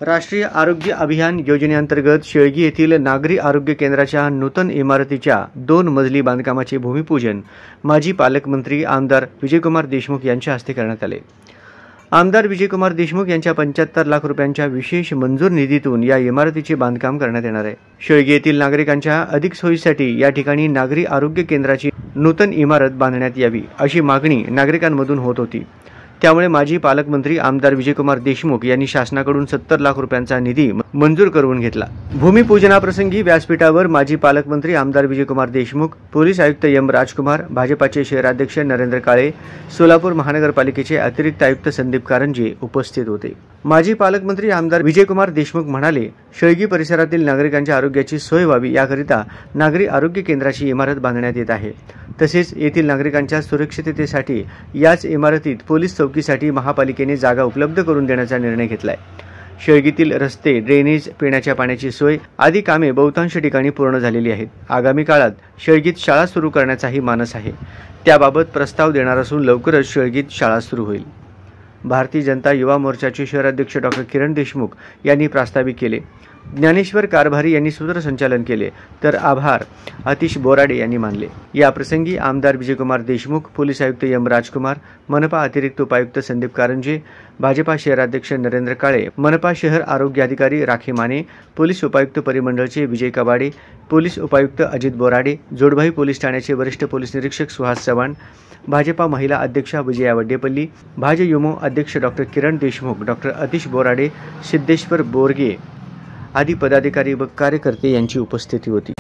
राष्ट्रीय आरोग्य अभियान योजनेअंतर्गत शेळगी येथील नागरी आरोग्य केंद्राच्या नूतन इमारतीच्या 2 मजली बांधकामाचे भूमिपूजन माजी पालकमंत्री आमदार विजयकुमार देशमुख यांच्या हस्ते करण्यात आले। आमदार विजयकुमार देशमुख यांच्या 75 लाख रुपयांच्या विशेष मंजूर निधीतून या इमारतीचे बांधकाम करण्यात येणार आहे। शेळगी येथील नागरिकांच्या अधिक सोयीसाठी या ठिकाणी नागरी आरोग्य केंद्राची नूतन इमारत बांधण्यात यावी अशी मागणी नागरिकांमधून होत होती। त्यामुळे माजी पालकमंत्री आमदार विजयकुमार देशमुख यांनी शासनाकडून 70 लाख रुपयांचा निधी मंजूर करून घेतला। भूमिपूजनाप्रसंगी व्यासपीठावर माजी पालकमंत्री आमदार विजयकुमार देशमुख, पोलीस आयुक्त एम राजकुमार, भाजपाचे शहराध्यक्ष नरेंद्र काळे, सोलापूर महानगरपालिकेचे अतिरिक्त आयुक्त संदीप कारंजे उपस्थित होते। माजी पालकमंत्री आमदार विजयकुमार देशमुख म्हणाले, शेळगी परिसरातील नागरिकांच्या आरोग्याची सोय व्हावी याकरिता नागरी आरोग्य केंद्राची इमारत बांधण्यात येत आहे। तसेच येथील नागरिकांच्या सुरक्षिततेसाठी याच इमारतीत पोलीस चौकीसाठी महापालिकेने जागा उपलब्ध करून देण्याचा निर्णय घेतलाय। शेळगीतील रस्ते, ड्रेनेज, पिण्याच्या पाण्याची सोय आदी कामे बहुतांश ठिकाणी पूर्ण झालेली आहेत। आगामी काळात शेळगीत शाळा सुरू करण्याचाही मानस आहे। त्याबाबत प्रस्ताव देणार असून लवकरच शेळगीत शाळा सुरू होईल। भारतीय जनता युवा मोर्चाचे शहराध्यक्ष डॉ. किरण देशमुख यांनी प्रास्ताविक केले। ज्ञानेश्वर कारभारी यांनी सूत्रसंचालन केले, तर आभार अतिश बोराडे यांनी मानले। या प्रसंगी आमदार विजयकुमार देशमुख, पोलीस आयुक्त एम राजकुमार, मनपा अतिरिक्त उपायुक्त संदीप कारंजे, भाजपा शहराध्यक्ष नरेंद्र काळे, मनपा शहर आरोग्य अधिकारी राखी माने, पोलीस उपायुक्त परिमंडळचे विजय कबाडे, पोलीस उपायुक्त अजित बोराडे, जोडभाई पोलीस ठाण्याचे वरिष्ठ पोलीस निरीक्षक सुहास चव्हाण, भाजपा महिला अध्यक्षा विजया वड्डेपल्ली, भाजयुमो अध्यक्ष डॉ. किरण देशमुख, डॉ. अतिश बोराडे, सिद्धेश्वर बोरगे आदी पदाधिकारी व कार्यकर्ते यांची उपस्थिती होती।